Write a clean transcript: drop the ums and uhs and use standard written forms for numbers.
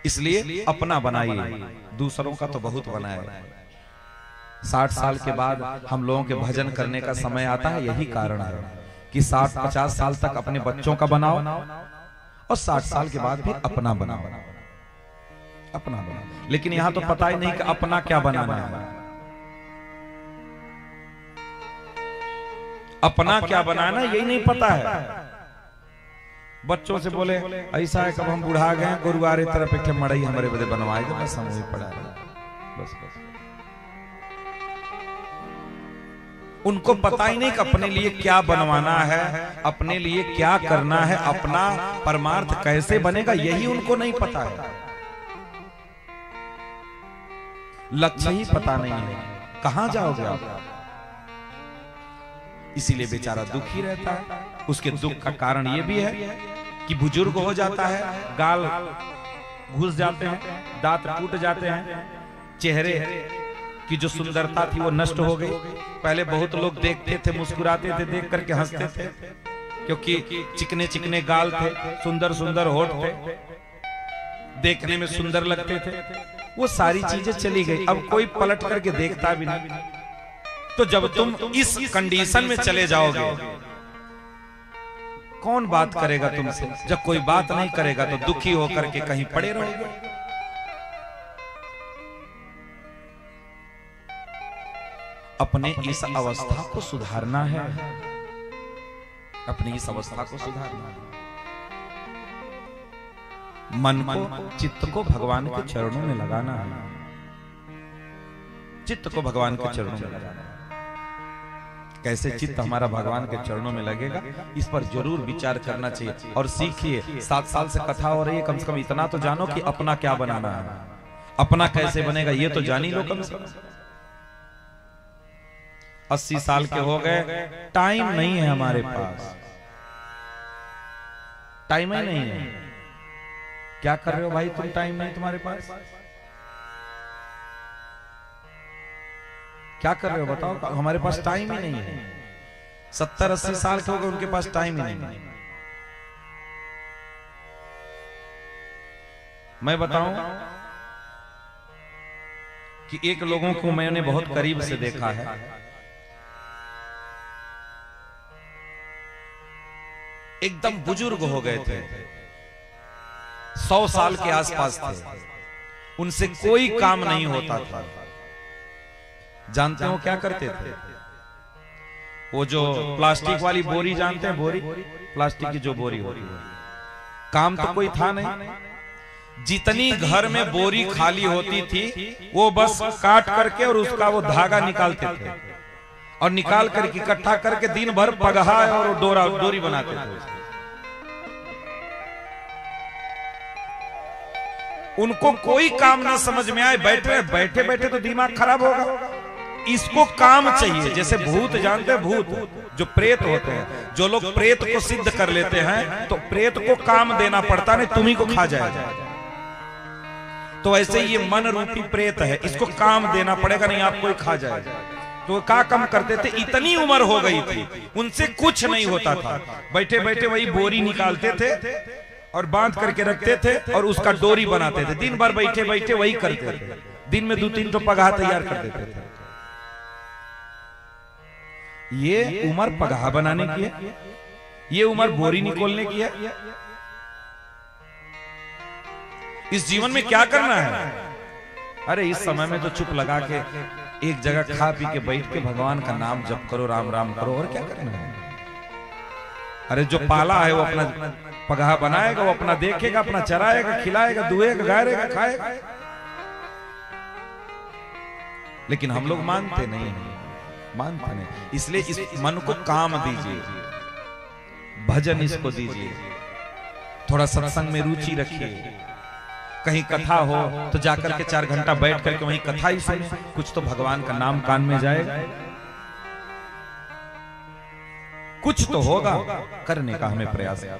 इसलिए अपना बनाइए, दूसरों का तो बहुत बनाए। 60 साल के बाद हम लोगों के भजन करने का समय आता है, यही कारण है कि 60-50 साल तक अपने बच्चों का बनाओ और 60 साल के बाद फिर अपना बनाओ, अपना बनाओ। लेकिन यहां तो पता ही नहीं कि अपना क्या बनाना है, अपना क्या बनाना यही नहीं पता है। बच्चों से बोले ऐसा है कब हम बुढ़ा गए गुरुवारे तरफ एक मड़ई हमारे बदे बनवाए दे, बस हम वही पड़ा है, बस बस। उनको पता ही नहीं कि अपने लिए क्या बनवाना है, अपने लिए क्या करना है, अपना परमार्थ कैसे बनेगा, यही उनको नहीं पता है। लक्ष्य ही पता नहीं है, कहां जाओगे आप। इसीलिए बेचारा दुखी रहता है। उसके दुख का कारण यह भी है कि बुजुर्ग हो जाता है, गाल घुस जाते हैं, दांत टूट जाते हैं, चेहरे की जो सुंदरता थी वो नष्ट हो गई। पहले बहुत लोग देखते थे, मुस्कुराते थे, देख करके हंसते थे, क्योंकि चिकने चिकने गाल थे, सुंदर सुंदर होठ थे, देखने में सुंदर लगते थे। वो सारी चीजें चली गई, अब कोई पलट करके देखता भी नहीं। तो जब तुम इस कंडीशन में चले जाओगे, कौन बात करेगा तुमसे। जब कोई बात नहीं करेगा तो दुखी होकर के कहीं पड़े रहोगे। अपने इस अवस्था को सुधारना है, अपनी इस अवस्था को सुधारना है। मन को, चित्त को भगवान के चरणों में लगाना है, चित्त को भगवान के चरणों में लगाना है। कैसे चित्त हमारा भगवान के चरणों में लगेगा, इस पर जरूर विचार करना चाहिए। और सीखिए, 7 साल से कथा हो रही है, कम से कम इतना तो जानो कि अपना क्या बनाना है, अपना कैसे बनेगा ये तो जान ही लो कम से कम। 80 साल के हो गए, टाइम नहीं है हमारे पास, टाइम ही नहीं है। क्या कर रहे हो भाई तुम, टाइम नहीं तुम्हारे पास, क्या कर रहे हो बताओ। हमारे पास टाइम ही नहीं है। 70-80 साल के हो गए, उनके पास टाइम ही नहीं है। मैं बताऊं कि एक लोगों को मैंने बहुत करीब से देखा है, एकदम बुजुर्ग हो गए थे, 100 साल के आसपास थे, उनसे कोई काम नहीं होता था। जानते हो क्या करते थे? वो जो प्लास्टिक वाली बोरी जानते हैं, बोरी, प्लास्टिक की जो बोरी होती है, काम तो कोई था नहीं। जितनी घर में बोरी खाली होती थी वो बस काट करके और उसका वो धागा निकालते थे, और निकाल करके इकट्ठा करके दिन भर पगहा और डोरी बनाते थे। उनको कोई काम ना समझ में आए, बैठे बैठे बैठे तो दिमाग खराब होगा। इसको काम चाहिए। जैसे भूत जानते हैं, भूत जो प्रेत होते हैं, जो लोग प्रेत को सिद्ध कर लेते हैं तो प्रेत को काम देना पड़ता, नहीं तुम्ही को खा जाएगा। तो ऐसे ये मन रूपी प्रेत है, इसको काम देना पड़ेगा, नहीं आपको ही खा जाएगा। तो क्या काम करते थे, इतनी उम्र हो गई थी उनसे कुछ नहीं होता था, बैठे बैठे वही बोरी निकालते थे और बांध करके रखते थे और उसका डोरी बनाते थे। दिन भर बैठे बैठे वही करते थे, दिन में 2-3 तो पगहा तैयार कर देते थे। ये उम्र पगहा बनाने की है, ये उम्र बोरी निकोलने की है। इस जीवन में क्या करना है? अरे इस समय में तो चुप लगा के एक जगह खा पी के बैठ के भगवान का नाम जप करो, राम राम करो, और क्या करना है। अरे जो पाला है वो अपना पगहा बनाएगा, वो अपना देखेगा, अपना चराएगा, खिलाएगा, दुएगा, गायरेगा, खाएगा। लेकिन हम लोग मानते नहीं, मानते नहीं। इसलिए इस मन को काम दीजिए, भजन इसको दीजिए, थोड़ा सत्संग में रुचि रखिए। कहीं कथा हो तो जाकर के 4 घंटा बैठ करके वहीं कथा ही सुने, कुछ तो भगवान का नाम कान में जाएगा, कुछ तो होगा। करने का हमें प्रयास है।